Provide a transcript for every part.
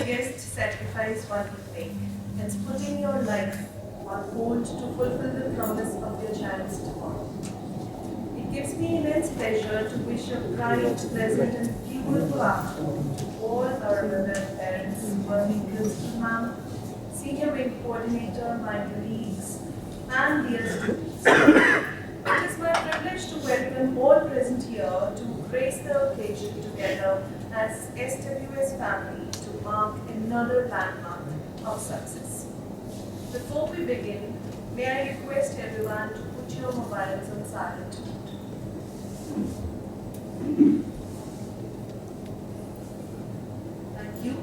biggest sacrifice one can make. It's putting your life on hold to fulfill the promise of your child's tomorrow. It gives me immense pleasure to wish a bright, pleasant, and beautiful afternoon to all our other parents, working principal ma'am, senior wing coordinator, my colleagues, and dear students. It is my privilege to welcome all present here to grace the occasion together as SWS family to mark another landmark of success. Before we begin, may I request everyone to put your mobiles on silent mode. Thank you.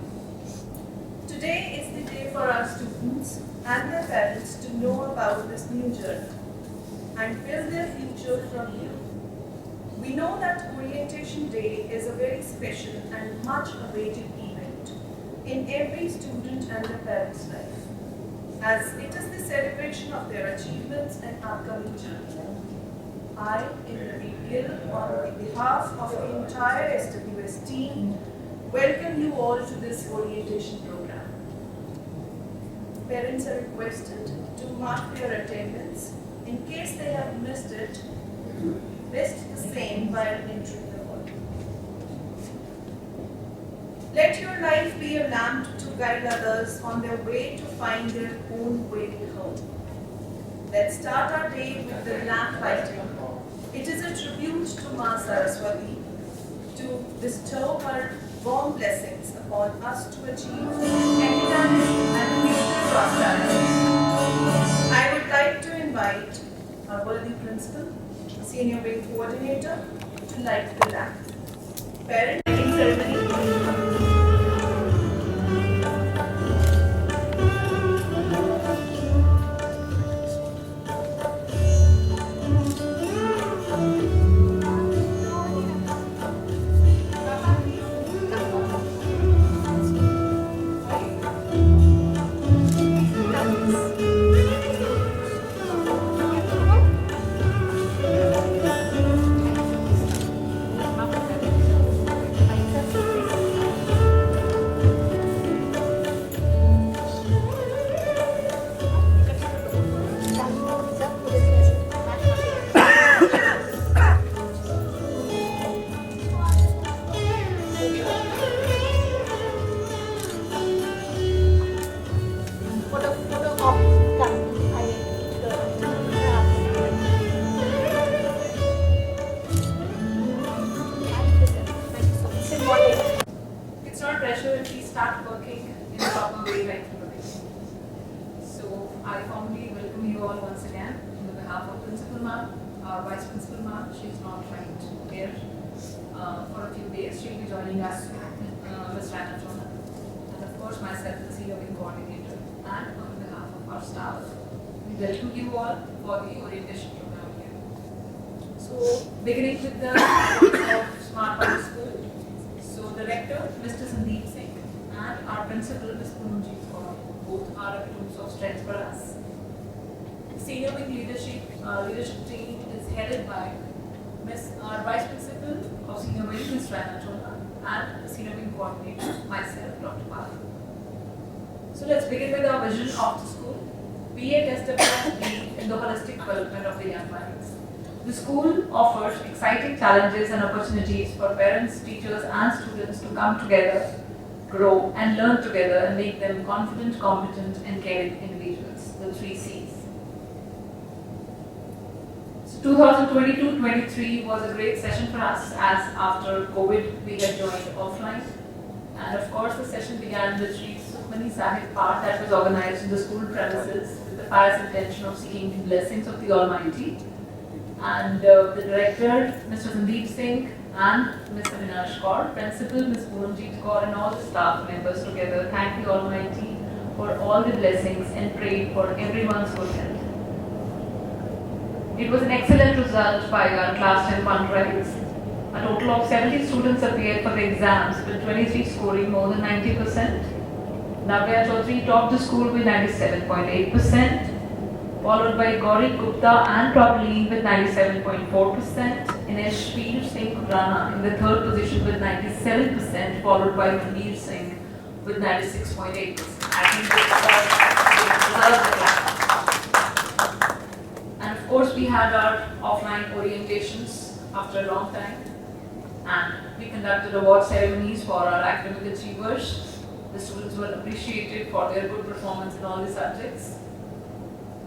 Today is the day for our students and their parents to know about this new journey and build their future from here. We know that Orientation Day is a very special and much awaited event in every student and their parents' life, as it is the celebration of their achievements and upcoming journey. I, Indravi Gill, on behalf of the entire SWS team, welcome you all to this orientation program. Parents are requested to mark their attendance in case they have missed the same while entering the hall. Let your life be a lamp to guide others on their way to find their own way home. Let's start our day with the lamp lighting. It is a tribute to Ma Saraswati to bestow her warm blessings upon us to achieve academic and future prosperity. I would like to invite our worthy principal, senior wing coordinator, to light the lamp. Parent lighting ceremony. It's not pressure if we start working in a proper way right from the beginning. So I formally welcome you all once again on behalf of Principal Ma'am, our Vice Principal Ma'am. She's not right here for a few days. She'll be joining us, Ms. Rana Chona, and of course myself, the Senior Wing Coordinator, and on behalf of our staff, we welcome you all for the orientation program here. So beginning with the of Smart Public School. So the rector, Mr. Sandeep Singh, and our principal, Ms. Poonamjeet Kaur, both are a groups of strength for us. The senior wing leadership team is headed by our Vice Principal of Senior Wing, Ms. Rana Chona, and the Senior Wing Coordinator, myself, Dr. Pal. So let's begin with our vision of the school. Be a SWS lead in the holistic development of the young minds. The school offers exciting challenges and opportunities for parents, teachers, and students to come together, grow, and learn together and make them confident, competent, and caring individuals. The 3 C's. So 2022-23 was a great session for us, as after COVID we had joined offline. And of course, the session began with Sri Sukhmani Sahib Path that was organized in the school premises with the pious intention of seeking the blessings of the Almighty. And the director, Mr. Sandeep Singh, and Ms. Avinash Kaur, principal, Ms. Poonamjeet Kaur, and all the staff members together thanked the Almighty for all the blessings and prayed for everyone's good health. It was an excellent result by our class 10 fundraise. A total of 70 students appeared for the exams, with 23 scoring more than 90%. Navya Chaudhary topped the school with 97.8%. Followed by Gauri Gupta and Prableen with 97.4%, Inesh Veer Singh Khurana in the third position with 97%, followed by Manveer Singh with 96.8%. I think they deserve the clap. And of course, we had our offline orientations after a long time, and we conducted award ceremonies for our academic achievers. The students were appreciated for their good performance in all the subjects.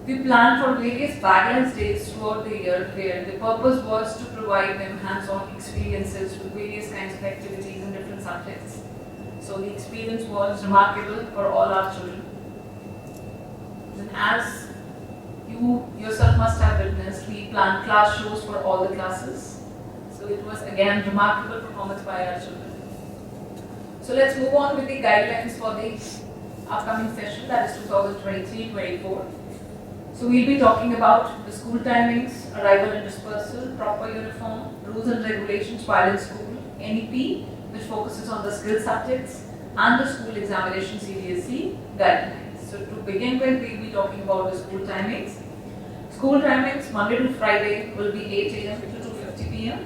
We planned for various Baglands days throughout the year where the purpose was to provide them hands-on experiences with various kinds of activities in different subjects. So the experience was remarkable for all our children. And as you yourself must have witnessed, we planned class shows for all the classes. So it was again remarkable performance by our children. So let's move on with the guidelines for the upcoming session, that is 2023-24. So we'll be talking about the school timings, arrival and dispersal, proper uniform, rules and regulations while in school, NEP, which focuses on the skill subjects, and the school examination CBSE guidelines. So to begin with, we'll be talking about the school timings. School timings, Monday to Friday, will be 8 a.m. to 2:50 p.m.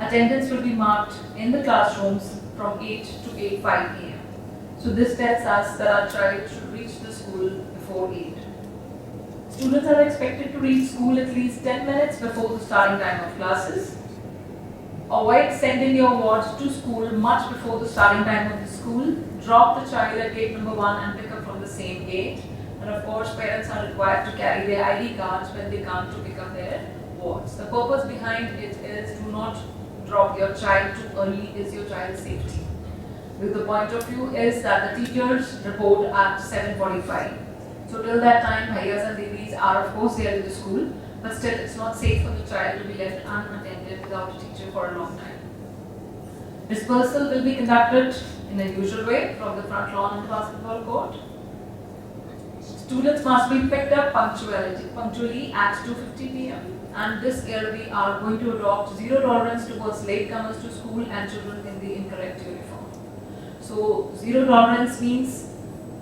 Attendance will be marked in the classrooms from 8 to 8:05 p.m. So this tells us that our child should reach the school before 8. Students are expected to reach school at least 10 minutes before the starting time of classes. Avoid sending your wards to school much before the starting time of the school. Drop the child at gate number 1 and pick up from the same gate. And of course, parents are required to carry their ID cards when they come to pick up their wards. The purpose behind it is do not drop your child too early, is your child's safety. With the point of view is that the teachers report at 7:45. So till that time, bhaiyas and devis are of course there in the school, but still it's not safe for the child to be left unattended without a teacher for a long time. Dispersal will be conducted in the usual way from the front lawn and basketball court. Students must be picked up punctually at 2:50 p.m. And this year we are going to adopt zero tolerance towards latecomers to school and children in the incorrect uniform. So zero tolerance means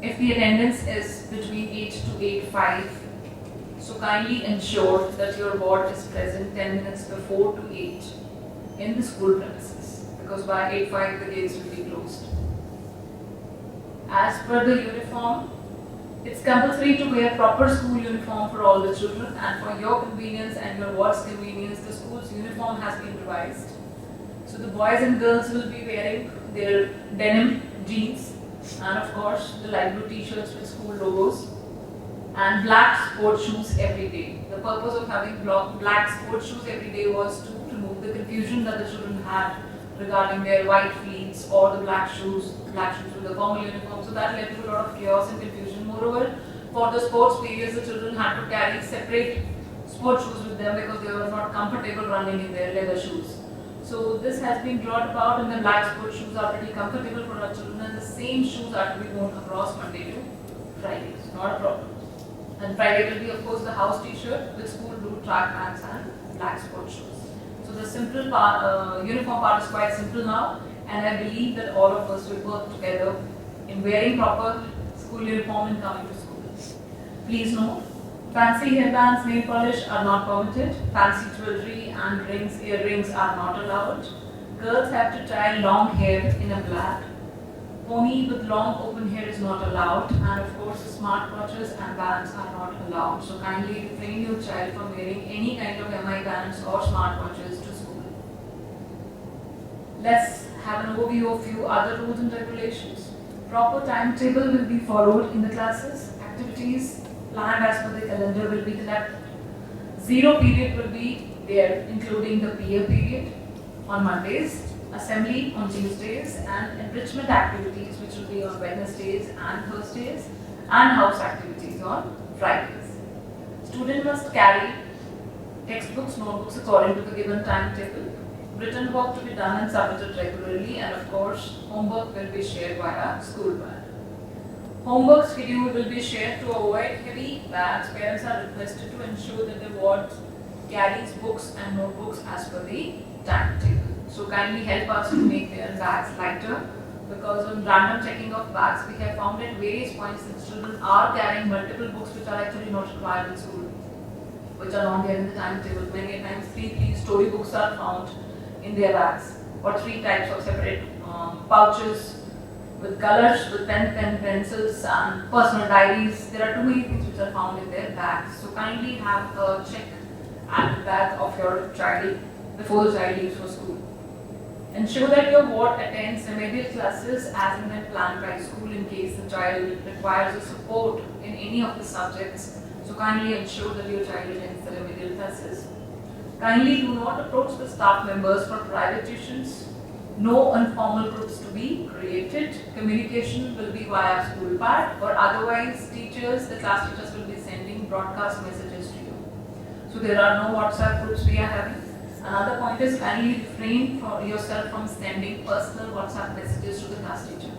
if the attendance is between 8 to 8:05, so kindly ensure that your ward is present 10 minutes before to 8 in the school premises, because by 8:05 the gates will be closed. As per the uniform, it's compulsory to wear proper school uniform for all the children, and for your convenience and your ward's convenience, the school's uniform has been revised. So the boys and girls will be wearing their denim jeans and of course the light blue t-shirts with school logos and black sport shoes every day. The purpose of having black sport shoes every day was to remove the confusion that the children had regarding their white fleets or the black shoes with the formal uniform. So that led to a lot of chaos and confusion. Moreover, for the sports periods, the children had to carry separate sport shoes with them because they were not comfortable running in their leather shoes. So this has been brought about, and the black sport shoes are pretty comfortable for our children, and the same shoes are to be worn across Monday to Friday. It's not a problem. And Friday will be of course the house t-shirt with school blue track pants and black sport shoes. So the simple uniform part is quite simple now, and I believe that all of us will work together in wearing proper school uniform and coming to school. Please note, fancy hairbands, nail polish are not permitted. Fancy jewelry and rings, earrings are not allowed. Girls have to tie long hair in a black. Pony with long open hair is not allowed, and of course smart watches and bands are not allowed. So kindly refrain your child from wearing any kind of MI bands or smart watches to school. Let's have an overview of few other rules and regulations. Proper timetable will be followed in the classes. Activities planned as per the calendar will be conducted. Zero period will be there, including the peer period on Mondays, assembly on Tuesdays, and enrichment activities which will be on Wednesdays and Thursdays, and house activities on Fridays. Student must carry textbooks, notebooks according to the given timetable. Written work to be done and submitted regularly, and of course homework will be shared via school bag. Homework schedule will be shared to avoid heavy bags. Parents are requested to ensure that the ward carries books and notebooks as per the timetable. So kindly help us to make their bags lighter, because on random checking of bags, we have found at various points that children are carrying multiple books which are actually not required in school, which are not there in the timetable. Many times 3 story books are found in their bags, or 3 types of separate pouches with colors, with pencils, and personal diaries. There are too many things which are found in their bags. So kindly have a check at the bag of your child before the child leaves for school. Ensure that your ward attends remedial classes as and when planned by school in case the child requires a support in any of the subjects. So kindly ensure that your child attends the remedial classes. Kindly do not approach the staff members for private tuitions. No informal groups to be created. Communication will be via school pad or otherwise teachers, the class teachers will be sending broadcast messages to you. So there are no WhatsApp groups we are having. Another point is kindly refrain for yourself from sending personal WhatsApp messages to the class teacher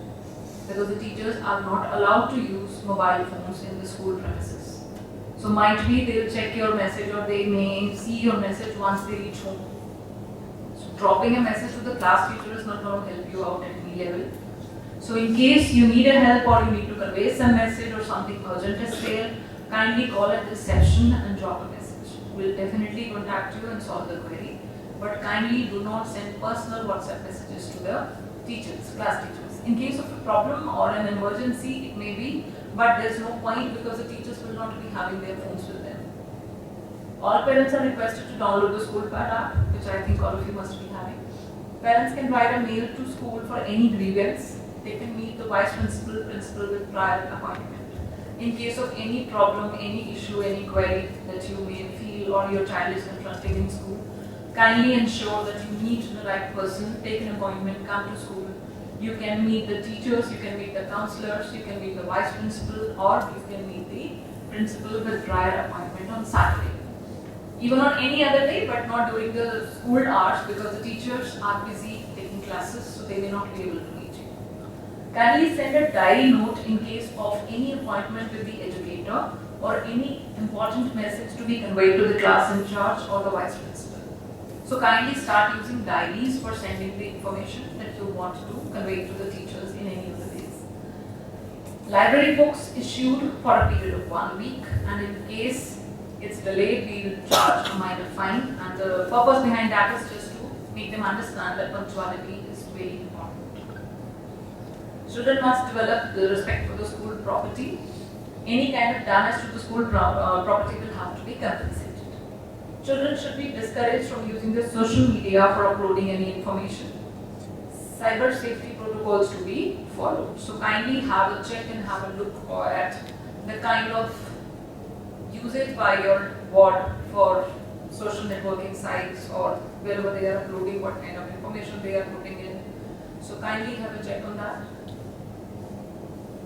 because the teachers are not allowed to use mobile phones in the school premises. So might be they will check your message or they may see your message once they reach home. Dropping a message to the class teacher is not going to help you out at any level. So in case you need a help or you need to convey some message or something urgent is there, kindly call at reception and drop a message. We'll definitely contact you and solve the query. But kindly do not send personal WhatsApp messages to the teachers, class teachers. In case of a problem or an emergency, it may be, but there's no point because the teachers will not be having their phones with them. All parents are requested to download the school pad app, which I think all of you must be having. Parents can write a mail to school for any grievance. They can meet the vice principal, principal with prior appointment. In case of any problem, any issue, any query that you may feel or your child is confronting in school, kindly ensure that you meet the right person, take an appointment, come to school. You can meet the teachers, you can meet the counselors, you can meet the vice principal, or you can meet the principal with prior appointment on Saturday. Even on any other day, but not during the school hours because the teachers are busy taking classes, so they may not be able to meet you. Kindly send a diary note in case of any appointment with the educator or any important message to be conveyed to the class in charge or the vice principal. So kindly start using diaries for sending the information that you want to convey to the teachers in any of the days. Library books issued for a period of 1 week, and in case it's delayed, we will charge a minor fine, and the purpose behind that is just to make them understand that punctuality is very important. Children must develop the respect for the school property. Any kind of damage to the school property will have to be compensated. Children should be discouraged from using the social media for uploading any information. Cyber safety protocols to be followed. So kindly have a check and have a look at the kind of usage by your ward for social networking sites or wherever they are uploading, what kind of information they are putting in. So kindly have a check on that.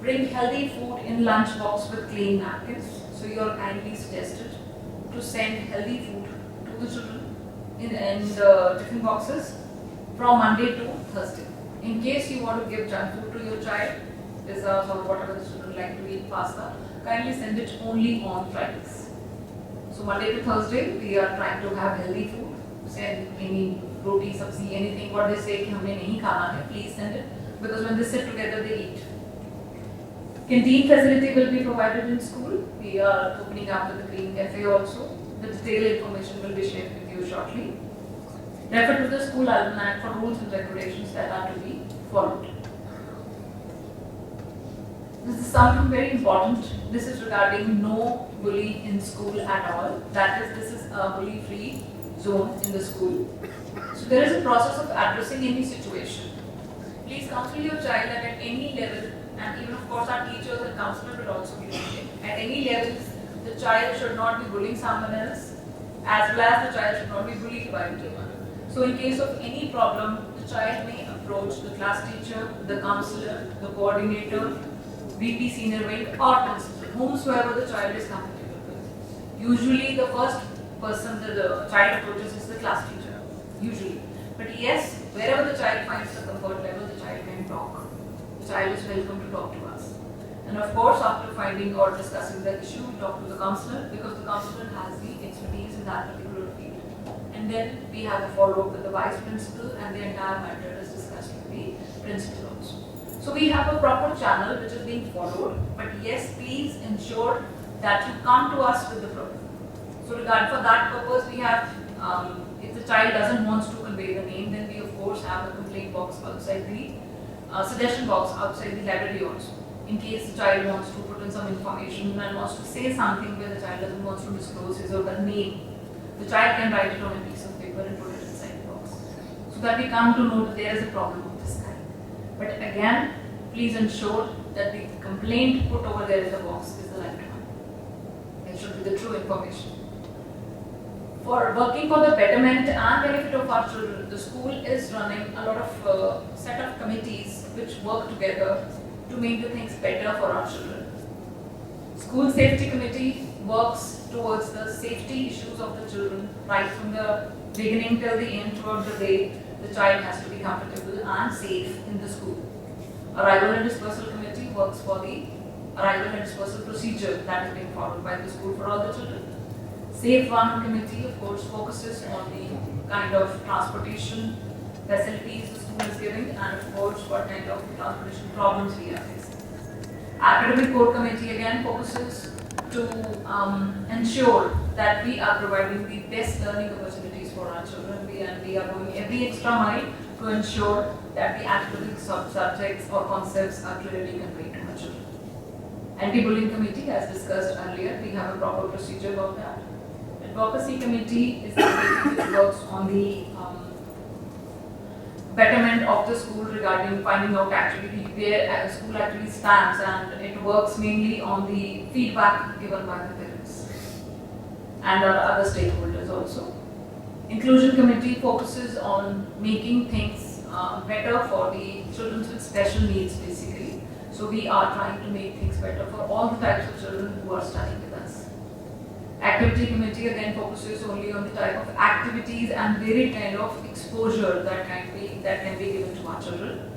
Bring healthy food in lunch box with clean napkins. So you are kindly suggested to send healthy food to the children in the tiffin boxes from Monday to Thursday. In case you want to give junk food to your child, pizzas or whatever the children like to eat, pasta, kindly send it only on Fridays. So Monday to Thursday, we are trying to have healthy food. Send any roti, sabzi, anything what they say कि हमने नहीं खाना है, please send it because when they sit together they eat. Canteen facility will be provided in school. We are opening up the Green Cafe also. The detailed information will be shared with you shortly. Refer to the school almanac for rules and regulations that are to be followed. This is something very important. This is regarding no bully in school at all. That is, this is a bully-free zone in the school. So there is a process of addressing any situation. Please counsel your child that at any level, and even of course our teachers and counselor will also be doing it. At any level, the child should not be bullying someone else, as well as the child should not be bullied by anyone. So in case of any problem, the child may approach the class teacher, the counselor, the coordinator, VP senior wing or principal, whomsoever the child is comfortable with. Usually the first person that the child approaches is the class teacher, usually. But yes, wherever the child finds the comfort level, the child can talk. The child is welcome to talk to us. And of course, after finding or discussing the issue, we talk to the counselor because the counselor has the expertise in that particular field. And then we have a follow-up with the vice principal and the entire matter is discussed with the principal also. So we have a proper channel which is being followed, but yes, please ensure that you come to us with the problem. So for that purpose, we have, if the child doesn't want to convey the name, then we of course have a complaint box outside the suggestion box outside the library also. In case the child wants to put in some information and wants to say something where the child doesn't want to disclose his or her name, the child can write it on a piece of paper and put it inside the box. So that we come to know that there is a problem of this kind. But again, please ensure that the complaint put over there in the box is the right one. It should be the true information. For working for the betterment and benefit of our children, the school is running a lot of set of committees which work together to make the things better for our children. School Safety Committee works towards the safety issues of the children right from the beginning till the end throughout the day. The child has to be comfortable and safe in the school. Arrival and Dispersal Committee works for the arrival and dispersal procedure that is being followed by the school for all the children. Safe Vahan Committee, of course, focuses on the kind of transportation facilities the school is giving and, of course, what kind of transportation problems we are facing. Academic Core Committee again focuses to ensure that we are providing the best learning opportunities for our children, and we are going every extra mile to ensure that the academic subjects or concepts are clearly conveyed to our children. Anti-Bullying Committee, as discussed earlier, we have a proper procedure about that. Advocacy Committee is the committee which works on the betterment of the school regarding finding out actually where a school actually stands, and it works mainly on the feedback given by the parents and other stakeholders also. Inclusion Committee focuses on making things better for the children with special needs basically. So we are trying to make things better for all the types of children who are studying with us. Activity Committee again focuses only on the type of activities and varied kind of exposure that can be given to our children.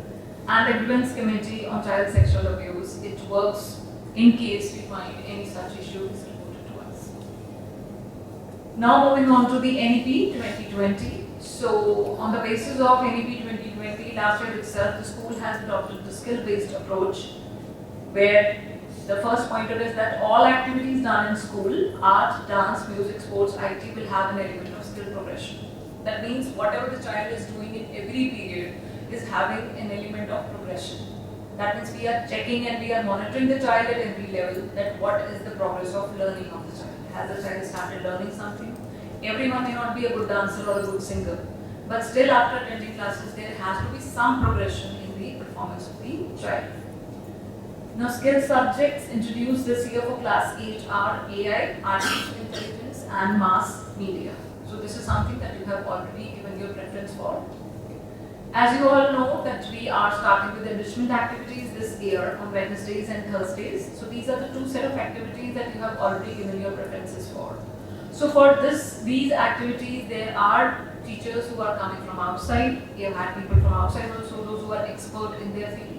And the Grievance Committee on Child Sexual Abuse, it works in case we find any such issues reported to us. Now moving on to the NEP 2020. So on the basis of NEP 2020, last year itself the school has adopted the skill-based approach, where the first pointer is that all activities done in school, art, dance, music, sports, IT, will have an element of skill progression. That means whatever the child is doing in every period is having an element of progression. That means we are checking and we are monitoring the child at every level, that what is the progress of learning of the child. Has the child started learning something? Everyone may not be a good dancer or a good singer, but still after attending classes there has to be some progression in the performance of the child. Now, skill subjects introduced this year for class 8 are AI, artificial intelligence and mass media. So this is something that you have already given your preference for. As you all know that we are starting with enrichment activities this year on Wednesdays and Thursdays. So these are the two set of activities that you have already given your preferences for. So for these activities, there are teachers who are coming from outside. We have had people from outside also, those who are expert in their field.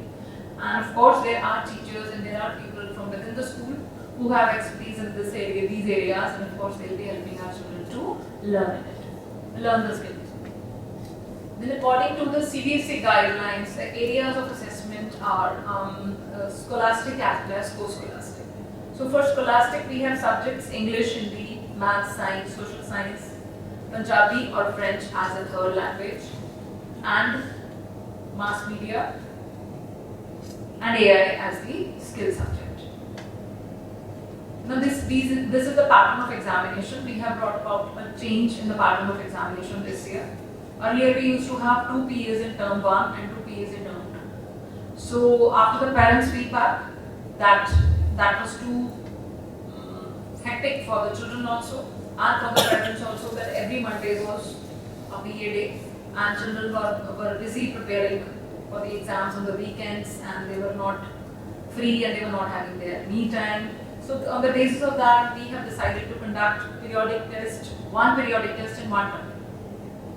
And of course, there are teachers and there are people from within the school who have expertise in this area, these areas, and of course, they'll be helping our children to learn the skills. Then, according to the CBSE guidelines, the areas of assessment are scholastic as well as co-scholastic. So, for scholastic, we have subjects English, Hindi, Maths, Science, Social Science, Punjabi or French as a third language, and mass media and AI as the skill subject. Now this is the pattern of examination. We have brought about a change in the pattern of examination this year. Earlier we used to have 2 PAs in term 1 and 2 PAs in term 2. So after the parents' feedback, that was too hectic for the children also and for the parents also, that every Monday was a PA day and children were busy preparing for the exams on the weekends, and they were not free and they were not having their me time. So on the basis of that, we have decided to conduct one periodic test in one term.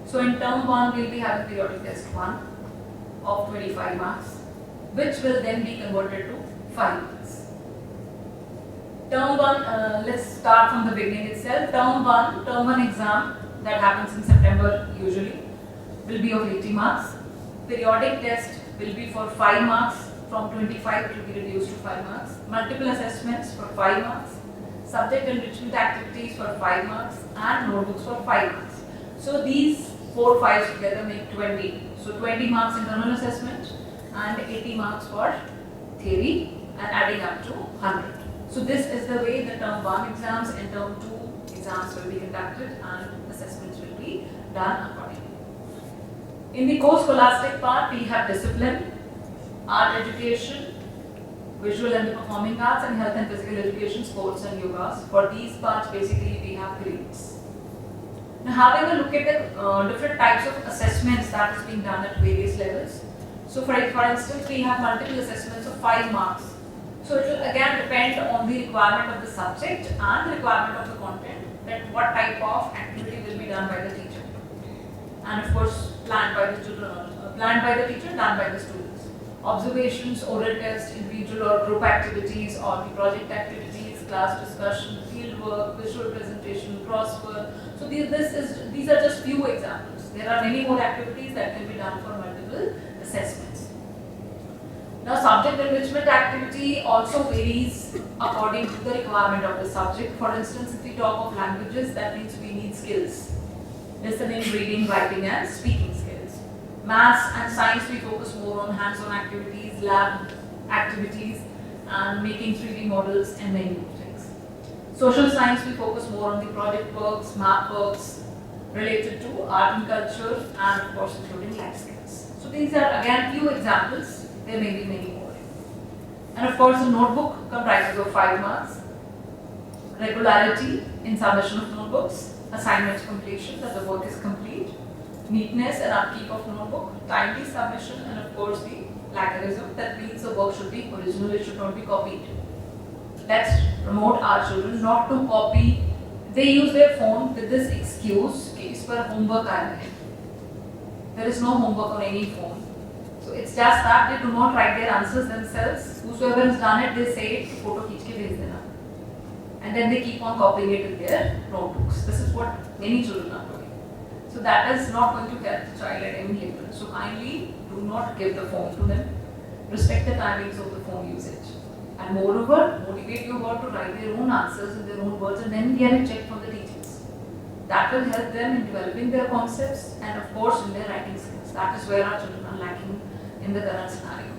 So in term 1, we will be having periodic test 1 of 25 marks, which will then be converted to 5 marks. Term 1, let's start from the beginning itself. Term 1 exam that happens in September usually will be of 80 marks. Periodic test will be for 5 marks, from 25 it will be reduced to 5 marks. Multiple assessments for 5 marks. Subject enrichment activities for 5 marks and notebooks for 5 marks. So these 4 5s together make 20. So 20 marks internal assessment and 80 marks for theory and adding up to 100. So this is the way the term 1 exams and term 2 exams will be conducted and assessments will be done accordingly. In the co-scholastic part, we have discipline, art education, visual and performing arts, and health and physical education, sports and yogas. For these parts, basically we have grades. Now having a look at the different types of assessments that is being done at various levels. So for instance, we have multiple assessments of 5 marks. So it will again depend on the requirement of the subject and the requirement of the content, that what type of activity will be done by the teacher. And of course, planned by the children, planned by the teacher, done by the students. Observations, oral tests, individual or group activities, or the project activities, class discussion, field work, visual presentation, crossword. So these are just few examples. There are many more activities that can be done for multiple assessments. Now, subject enrichment activity also varies according to the requirement of the subject. For instance, if we talk of languages, that means we need skills: listening, reading, writing, and speaking skills. Maths and science, we focus more on hands-on activities, lab activities, and making 3D models and many more things. Social science, we focus more on the project works, math works related to art and culture, and of course including life skills. So these are again few examples. There may be many more. And of course, the notebook comprises of 5 marks. Regularity in submission of notebooks, assignment completion, that the work is complete, neatness and upkeep of notebook, timely submission, and of course the plagiarism, that means the work should be original, it should not be copied. Let's promote our children not to copy. They use their phone with this excuse कि इस पर homework आया है. There is no homework on any phone. So it's just that they do not write their answers themselves. Whosoever has done it, they say it, photo खींच के भेज देना. And then they keep on copying it in their notebooks. This is what many children are doing. So that is not going to help the child at any level. So kindly do not give the phone to them. Respect the timings of the phone usage. And moreover, motivate your word to write their own answers in their own words and then get it checked from the teachers. That will help them in developing their concepts and of course in their writing skills. That is where our children are lacking in the current scenario.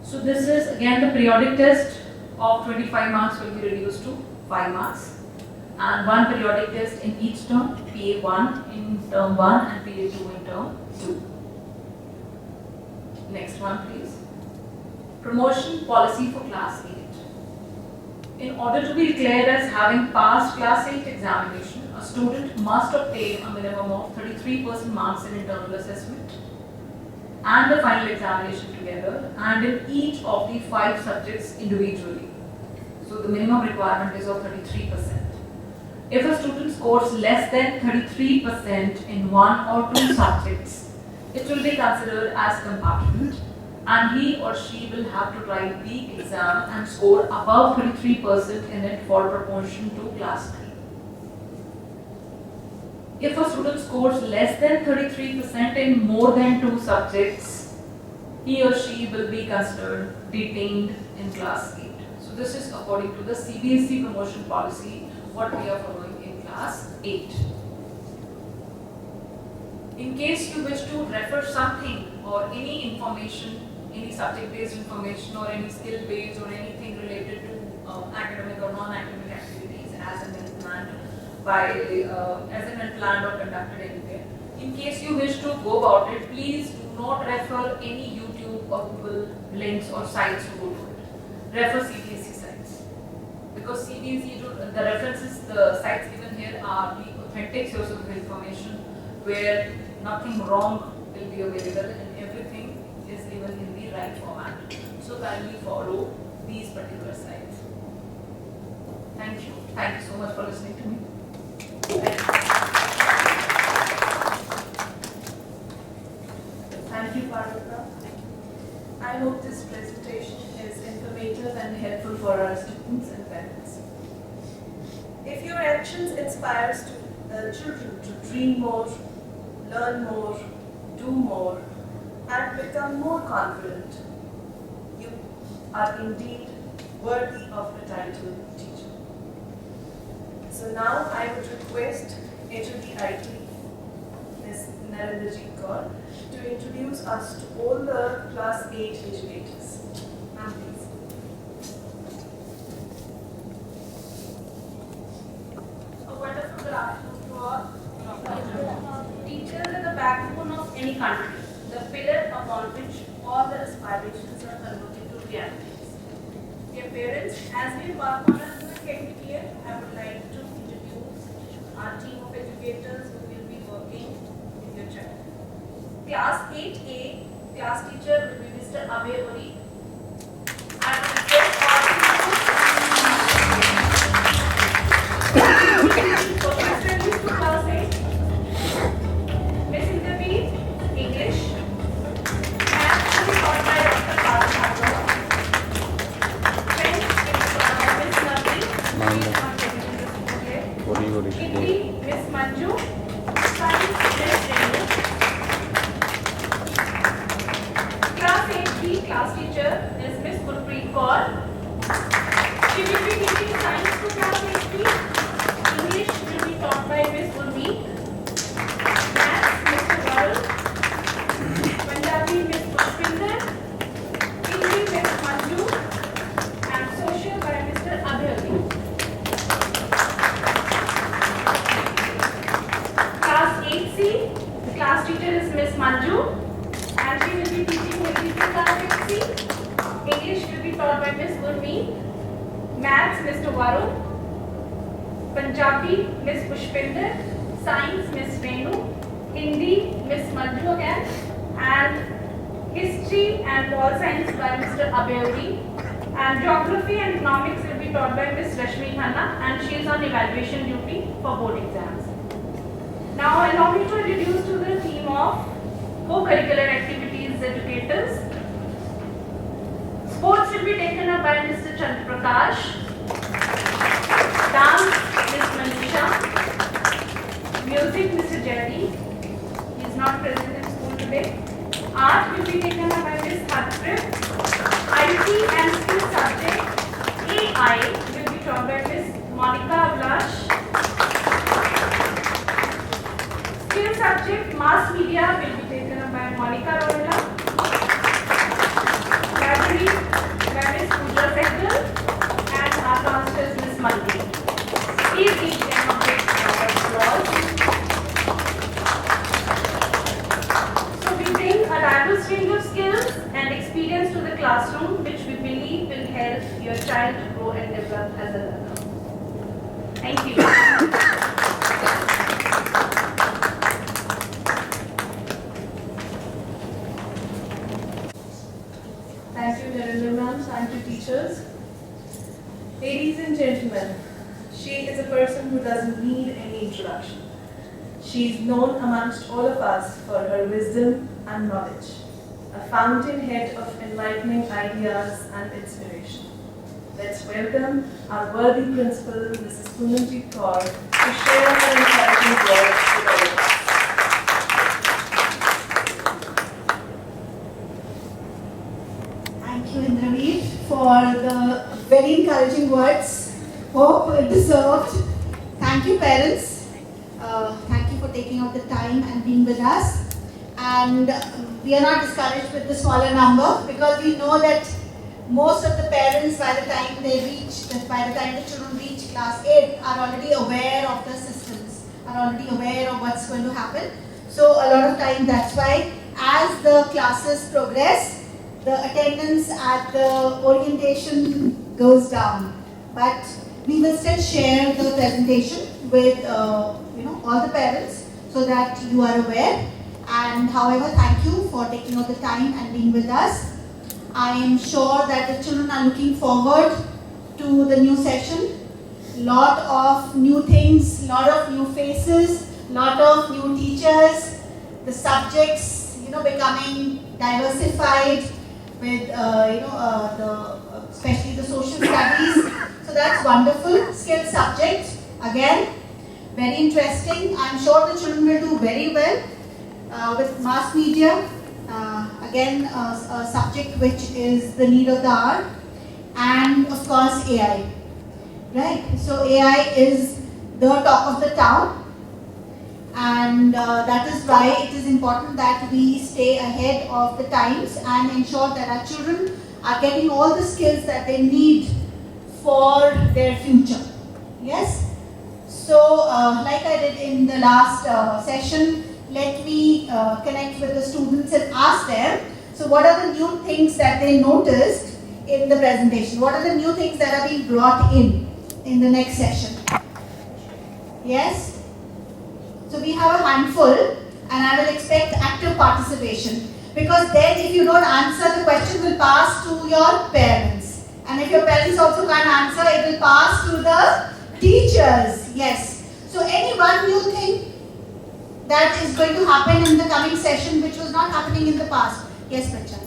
So this is again the periodic test of 25 marks will be reduced to 5 marks, and one periodic test in each term, PA1 in term 1 and PA2 in term 2. Next one please. Promotion policy for class 8. In order to be declared as having passed class 8 examination, a student must obtain a minimum of 33% marks in internal assessment and the final examination together, and in each of the 5 subjects individually. So the minimum requirement is of 33%. If a student scores less than 33% in 1 or 2 subjects, it will be considered as compartment, and he or she will have to write the exam and score above 33% in it for promotion to class 9. If a student scores less than 33% in more than 2 subjects, he or she will be considered detained in class 8. So this is according to the CBSE promotion policy, what we are following in class 8. In case you wish to refer something or any information, any subject-based information or any skill-based or anything related to academic or non-academic activities as and when planned or conducted anywhere. In case you wish to go about it, please do not refer any YouTube or Google links or sites to go to it. Refer CBSE sites, because CBSE, the references, the sites given here are the authentic sources of information where nothing wrong will be available and everything is given in the right format. So kindly follow these particular sites. Thank you. Thank you so much for listening to me. Thank you, Parvita. I hope this presentation is informative and helpful for our students and parents. If your actions inspires children to dream more, learn more, do more, and become more confident, you are indeed worthy of the title teacher. So now I would request HOD IT Ms. Narendrajit Kaur, to introduce us to all the Class 8 educators. Ma'am, please. A wonderful good afternoon to all. Teachers are the backbone of any country, the pillar upon which all the aspirations are converted to realities. Dear parents, as we embark on our new academic year, I would like to introduce our team of educators who will be working with your child. Class 8A, class teacher will be Mr. Abhay Ori. I will request all to class 8. Miss Intervene, English. Math will be taught by Dr. Bala Thakur. French will be taught by Miss Navni. She is not getting this today. Hindi, Miss Manju. Science, Miss Renu. Class 8B, class teacher is Miss Gurpreet Kaur. She will be teaching science to class 8B. English will be taught by Miss Gurmeet. Maths, Mr. Varun. Punjabi, Miss Pushpinder. Hindi, Miss Manju. And social by Mr. Abhay. Class 8C, the class teacher is Miss Manju. And she will be teaching Hindi to class 8C. English will be taught by Miss Gurmeet. Maths, Mr. Varun. Punjabi, Miss Pushpinder. Science, Miss Renu. Hindi, Miss Manju again. And history and wall science by Mr. Abhay. And geography and economics will be taught by Miss Rashmi Khanna, and she is on evaluation duty for board exams. Now allow me to introduce to the team of co-curricular activities educators. Sports will be taken up by Mr. Chandra Prakash. Dance, Miss Manisha. Music, Mr. Jaydeep. He is not present in school today. Art will be taken up by Miss Harpreet. IT and skill subject AI will be taught by Miss Monica Ablash. Skill subject mass media will be taken up by Monica Rohela. Library by Miss Pooja Sehgal, and our counselor is Miss Malvi. Please give them a big round of applause. So we bring a diverse range of skills and experience to the classroom, which we believe will help your child to grow and develop as a learner. Thank you. Thank you, Narendra ma'am. Thank you, teachers. Ladies and gentlemen, she is a person who doesn't need any introduction. She is known amongst all of us for her wisdom and knowledge, a fountainhead of enlightening ideas and inspiration. Let's welcome our worthy principal, Mrs. Poonamjit Kaur, to share her encouraging words with all of us. Thank you, Indraveer, for the very encouraging words. Hope deserved. Thank you, parents. Thank you for taking out the time and being with us. And we are not discouraged with the smaller number, because we know that most of the parents, by the time the children reach class 8, are already aware of the systems, are already aware of what's going to happen. So a lot of time, that's why as the classes progress, the attendance at the orientation goes down. But we will still share the presentation with all the parents, so that you are aware. And however, thank you for taking out the time and being with us. I am sure that the children are looking forward to the new session. Lot of new things, lot of new faces, lot of new teachers, the subjects becoming diversified with especially the social studies. So that's wonderful. Skill subject again, very interesting. I'm sure the children will do very well with mass media. Again, a subject which is the need of the hour, and of course AI, right? So AI is the talk of the town, And that is why it is important that we stay ahead of the times and ensure that our children are getting all the skills that they need for their future. Yes? So, like I did in the last session, let me connect with the students and ask them, so what are the new things that they noticed in the presentation? What are the new things that are being brought in the next session? Yes? So we have a handful, and I will expect active participation, because then if you don't answer, the question will pass to your parents, and if your parents also can't answer, it will pass to the teachers. Yes. So any one new thing that is going to happen in the coming session which was not happening in the past? Yes, Pracha.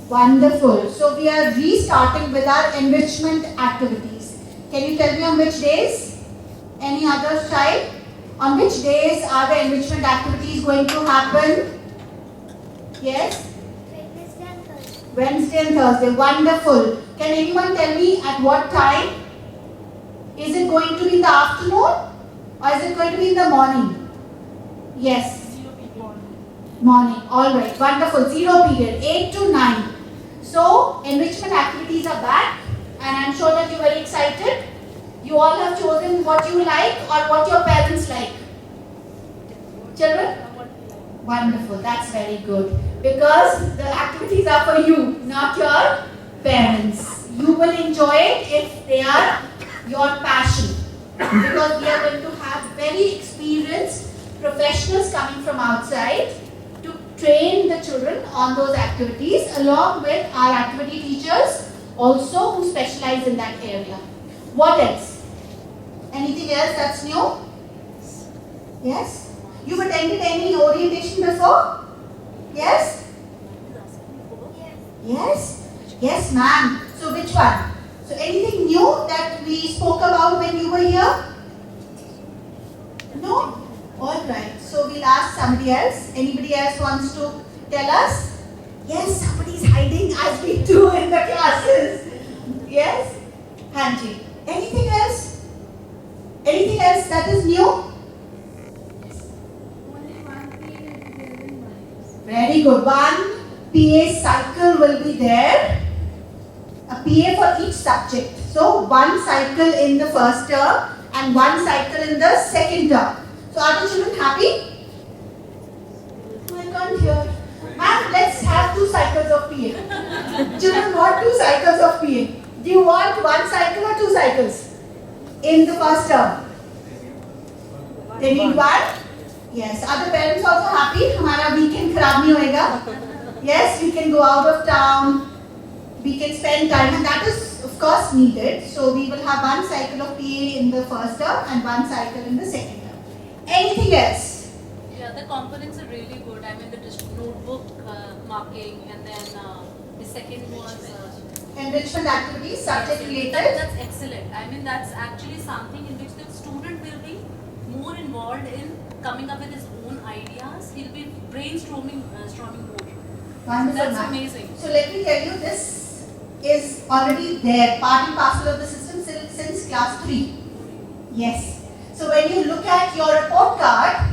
Wonderful. So we are restarting with our enrichment activities. Can you tell me on which days? Any other child? On which days are the enrichment activities going to happen? Yes? Wednesday and Thursday. Wonderful. Can anyone tell me at what time? Is it going to be in the afternoon or is it going to be in the morning? Yes. Morning. Alright. Wonderful. 0 period. 8 to 9. So, enrichment activities are back, and I'm sure that you're very excited. You all have chosen what you like or what your parents like. Children? Wonderful. That's very good. Because the activities are for you, not your parents. You will enjoy it if they are your passion. Because we are going to have very experienced professionals coming from outside to train the children on those activities, along with our activity teachers also who specialize in that area. What else? Anything else that's new? Yes? You've attended any orientation before? Yes? Yes? Yes, ma'am. So which one? So anything new that we spoke about when you were here? No? Alright. So we'll ask somebody else. Anybody else wants to tell us? Yes, somebody's hiding as we do in the classes. Yes? Hanji. Anything else? Anything else that is new? Very good. One PA cycle will be there. A PA for each subject. So one cycle in the first term and one cycle in the second term. So are the children happy? I can't hear. Ma'am, let's have 2 cycles of PA. Children want 2 cycles of PA. Do you want 1 cycle or 2 cycles? In the first term? They need 1? Yes. Are the parents also happy? Hamara weekend kharab nahi hoega. Yes, we can go out of town. We can spend time, and that is of course needed. So we will have 1 cycle of PA in the first term and 1 cycle in the second term. Anything else? Yeah, the components are really good. I mean, the notebook marking, and then the second was Enrichment activities, subject related. That's excellent. I mean, that's actually something in which the student will be more involved in coming up with his own ideas. He'll be brainstorming more. Wonderful, That's ma'am. amazing. So let me tell you, this is already there, part and parcel of the system since class 3. Yes. So when you look at your report card,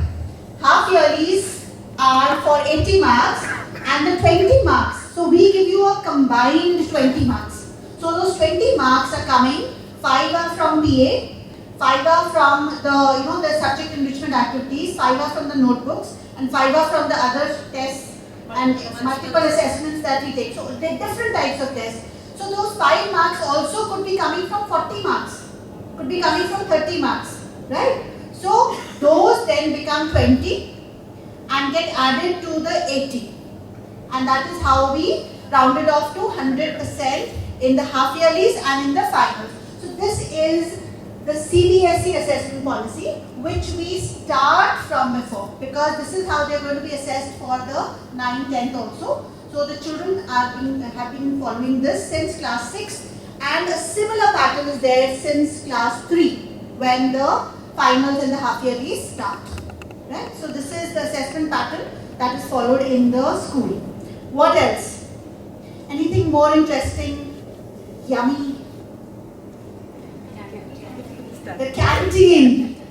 half yearlies are for 80 marks and the 20 marks. So we give you a combined 20 marks. So those 20 marks are coming, 5 are from PA, 5 are from the subject enrichment activities, 5 are from the notebooks, and 5 are from the other tests and multiple assessments that we take. So there are different types of tests. So those 5 marks also could be coming from 40 marks, could be coming from 30 marks, right? So those then become 20 and get added to the 80. And that is how we rounded off to 100% in the half yearlies and in the finals. So this is the CBSE assessment policy, which we start from before, because this is how they are going to be assessed for the 9th, 10th also. So the children have been following this since class 6, and a similar pattern is there since class 3 when the finals and the half yearlies start. Right? So this is the assessment pattern that is followed in the school. What else? Anything more interesting? Yummy? The canteen.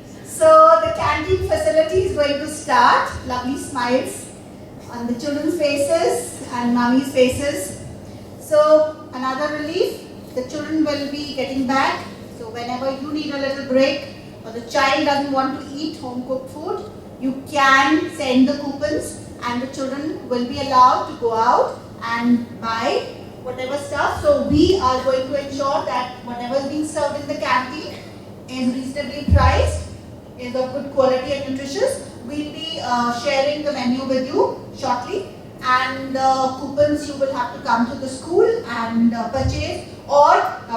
So the canteen facility is going to start. Lovely smiles on the children's faces and mummy's faces. So another relief, the children will be getting back. So whenever you need a little break or the child doesn't want to eat home cooked food, you can send the coupons and the children will be allowed to go out and buy whatever stuff. So we are going to ensure that whatever is being served in the canteen is reasonably priced, is of good quality and nutritious. We'll be sharing the menu with you shortly, and coupons you will have to come to the school and purchase, or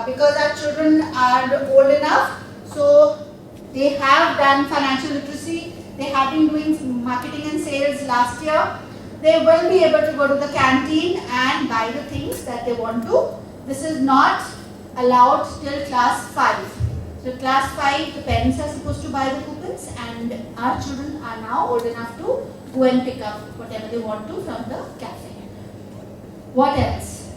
because our children are old enough, so they have done financial literacy, they have been doing marketing and sales last year, they will be able to go to the canteen and buy the things that they want to. This is not allowed till class 5. So class 5, the parents are supposed to buy the coupons, and our children are now old enough to go and pick up whatever they want to from the cafe. What else?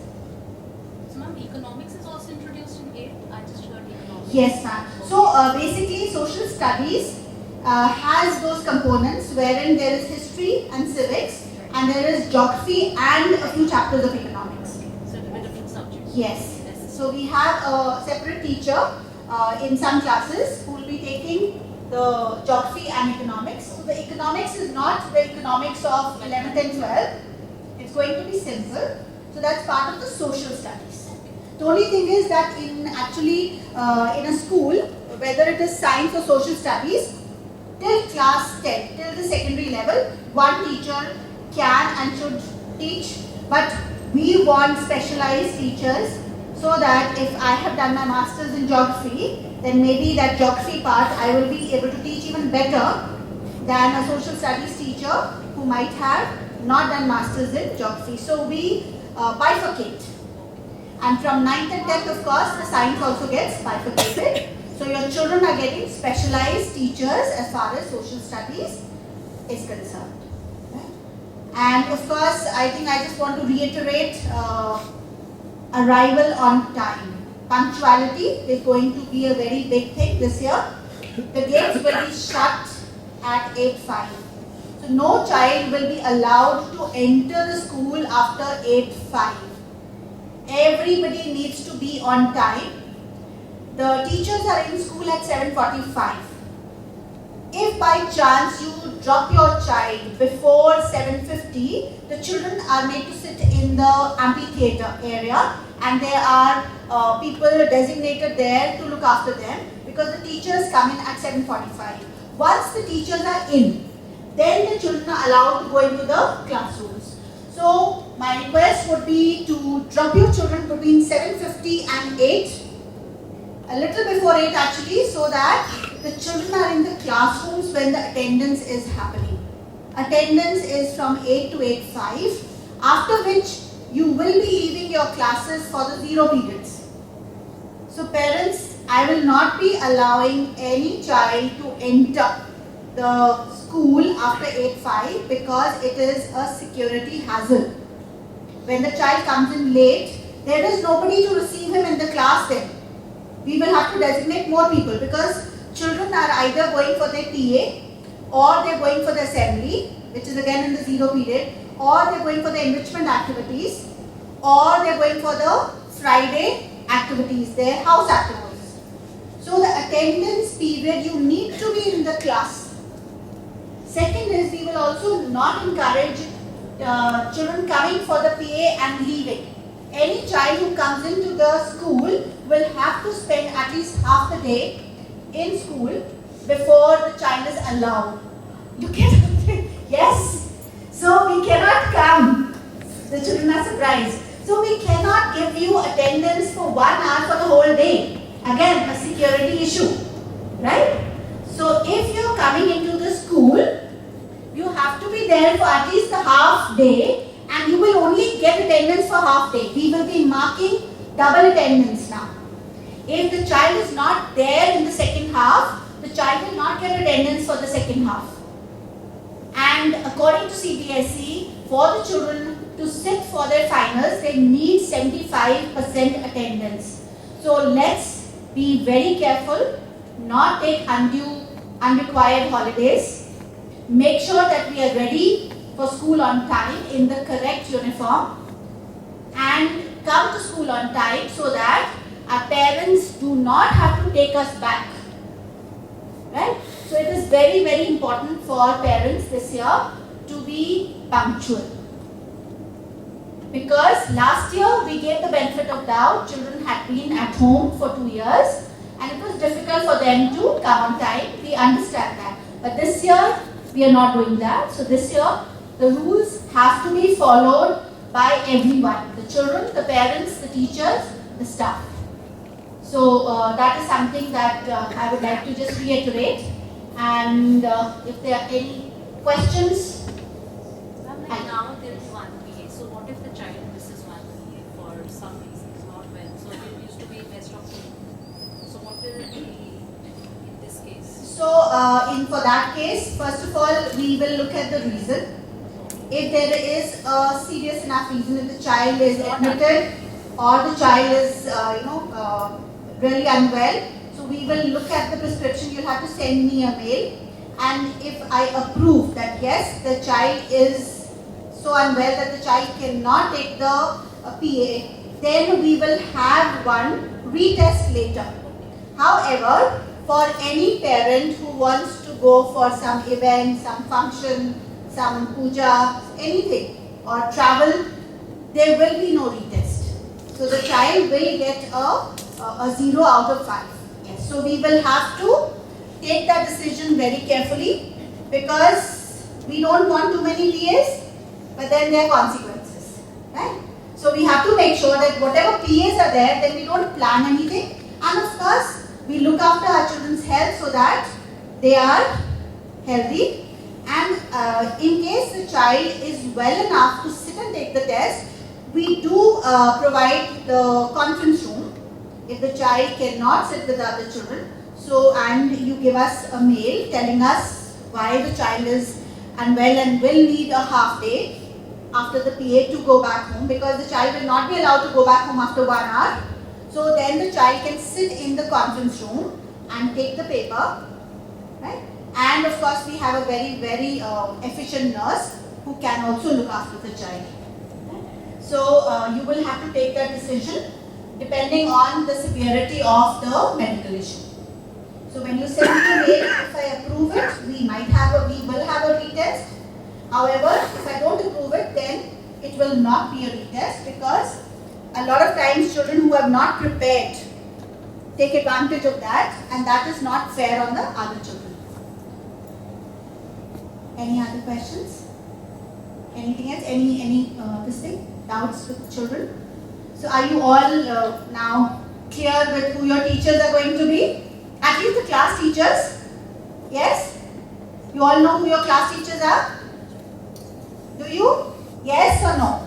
So ma'am, economics is also introduced in 8th. I just heard economics. Yes, ma'am. So basically social studies has those components wherein there is history and civics, and there is geography and a few chapters of economics. So different subjects. Yes. So we have a separate teacher in some classes who will be taking the geography and economics. So the economics is not the economics of 11th and 12th. It's going to be simple. So that's part of the social studies. The only thing is that in a school, whether it is science or social studies, till class 10, till the secondary level, one teacher can and should teach, but we want specialized teachers, so that if I have done my masters in geography, then maybe that geography part I will be able to teach even better than a social studies teacher who might have not done masters in geography. So we bifurcate. And from 9th and 10th, of course, the science also gets bifurcated. So your children are getting specialized teachers as far as social studies is concerned. Right? And of course, I think I just want to reiterate arrival on time. Punctuality is going to be a very big thing this year. The gates will be shut at 8:05. So no child will be allowed to enter the school after 8:05. Everybody needs to be on time. The teachers are in school at 7:45. If by chance you drop your child before 7:50, the children are made to sit in the amphitheater area, and there are people designated there to look after them, because the teachers come in at 7:45. Once the teachers are in, then the children are allowed to go into the classrooms. So my request would be to drop your children between 7:50 and 8, a little before 8 actually, so that the children are in the classrooms when the attendance is happening. Attendance is from 8 to 8:05, after which you will be leaving your classes for the zero periods. So parents, I will not be allowing any child to enter the school after 8:05, because it is a security hazard. When the child comes in late, there is nobody to receive him in the class then. We will have to designate more people, because children are either going for their PA, or they're going for the assembly, which is again in the zero period, or they're going for the enrichment activities, or they're going for the Friday activities, their house activities. So the attendance period, you need to be in the class. Second is, we will also not encourage children coming for the PA and leaving. Any child who comes into the school will have to spend at least half the day in school before the child is allowed. You can, yes. So we cannot come. The children are surprised. So we cannot give you attendance for 1 hour for the whole day. Again, a security issue, right? So if you're coming into the school, you have to be there for at least a half day, and you will only get attendance for half day. We will be marking double attendance now. If the child is not there in the second half, the child will not get attendance for the second half. And according to CBSE, for the children to sit for their finals, they need 75% attendance. So let's be very careful, not take undue unrequired holidays. Make sure that we are ready for school on time in the correct uniform, and come to school on time so that our parents do not have to take us back. Right? So it is very, very important for parents this year to be punctual. Because last year we gave the benefit of doubt, children had been at home for 2 years and it was difficult for them to come on time. We understand that. But this year we are not doing that. So this year the rules have to be followed by everyone. The children, the parents, the teachers, the staff. So that is something that I would like to just reiterate. And if there are any questions. Like now there is one PA. So what if the child misses one PA for some reason, is not well? So it used to be best of 2. So what will it be in this case? So for that case, first of all, we will look at the reason. If there is a serious enough reason, if the child is admitted or the child is really unwell, so we will look at the prescription. You'll have to send me a mail, and if I approve that yes, the child is so unwell that the child cannot take the PA, then we will have one retest later. However, for any parent who wants to go for some event, some function, some puja, anything, or travel, there will be no retest. So the child will get a 0 out of 5. Yes. So we will have to take that decision very carefully, because we don't want too many PAs, but then there are consequences, right? So we have to make sure that whatever PAs are there, then we don't plan anything, and of course we look after our children's health so that they are healthy. And in case the child is well enough to sit and take the test, we do provide the conference room if the child cannot sit with the other children. So, and you give us a mail telling us why the child is unwell and will need a half day after the PA to go back home, because the child will not be allowed to go back home after 1 hour. So then the child can sit in the conference room and take the paper, right? And of course we have a very, very efficient nurse who can also look after the child. So you will have to take that decision depending on the severity of the medical issue. So when you send me a mail, if I approve it, we will have a retest. However, if I don't approve it, then it will not be a retest, because a lot of times children who have not prepared take advantage of that, and that is not fair on the other children. Any other questions? Anything else? Any doubts with children? So are you all now clear with who your teachers are going to be? At least the class teachers? Yes? You all know who your class teachers are? Do you? Yes or no?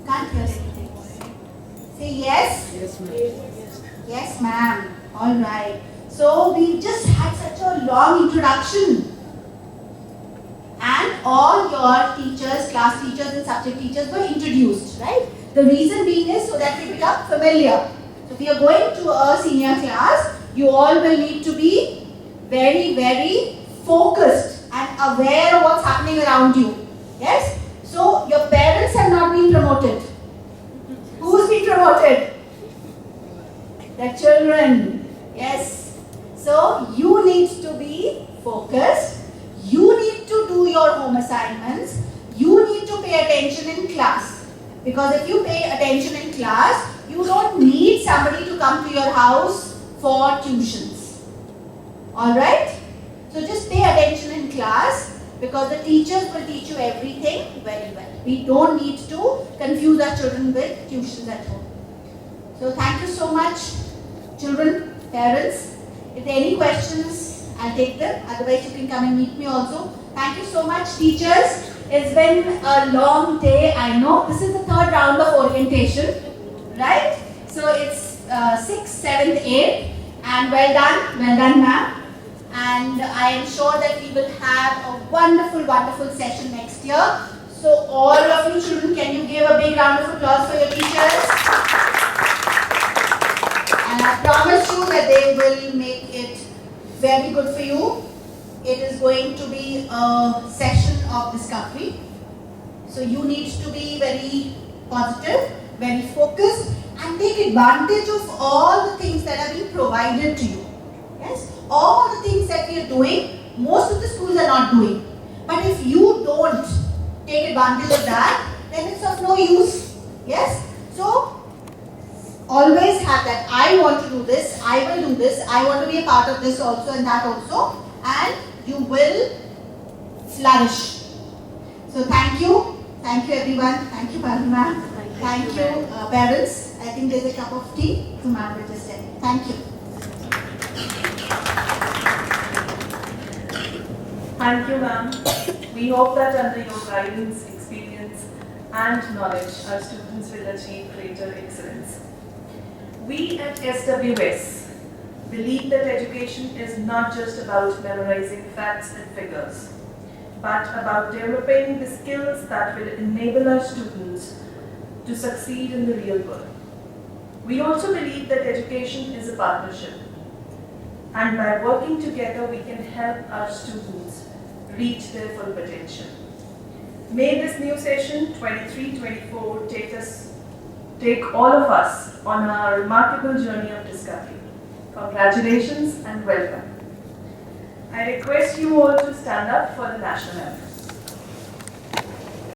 Can't hear anything. Say yes? Yes, ma'am. Yes, ma'am. Alright. So we just had such a long introduction. And all your teachers, class teachers and subject teachers were introduced, right? The reason being is so that we become familiar. So if we are going to a senior class, you all will need to be very, very focused and aware of what's happening around you. Yes? So your parents have not been promoted. Who's been promoted? The children. Yes. So you need to be focused. You need to do your home assignments. You need to pay attention in class. Because if you pay attention in class, you don't need somebody to come to your house for tuitions. Alright? So just pay attention in class, because the teachers will teach you everything very well. We don't need to confuse our children with tuitions at home. So thank you so much, children, parents. If there are any questions, I'll take them. Otherwise, you can come and meet me also. Thank you so much, teachers. It's been a long day, I know. This is the 3rd round of orientation, right? So it's 6th, 7th, 8th, and well done, ma'am. And I am sure that we will have a wonderful, wonderful session next year. So all of you children, can you give a big round of applause for your teachers? And I promise you that they will make it very good for you. It is going to be a session of discovery. So you need to be very positive, very focused, and take advantage of all the things that are being provided to you. Yes, all the things that we are doing, most of the schools are not doing. But if you don't take advantage of that, then it's of no use. Yes, so always have that. I want to do this. I will do this. I want to be a part of this also and that also, and you will flourish. So thank you. Thank you everyone. Thank you Parul ma'am. Thank you parents. I think there's a cup of tea to ma'am will just tell you. Thank you. Thank you, ma'am. We hope that under your guidance, experience, and knowledge, our students will achieve greater excellence. We at SWS believe that education is not just about memorizing facts and figures, but about developing the skills that will enable our students to succeed in the real world. We also believe that education is a partnership, and by working together we can help our students reach their full potential. May this new session 23-24 take all of us on our remarkable journey of discovery. Congratulations and welcome. I request you all to stand up for the national anthem.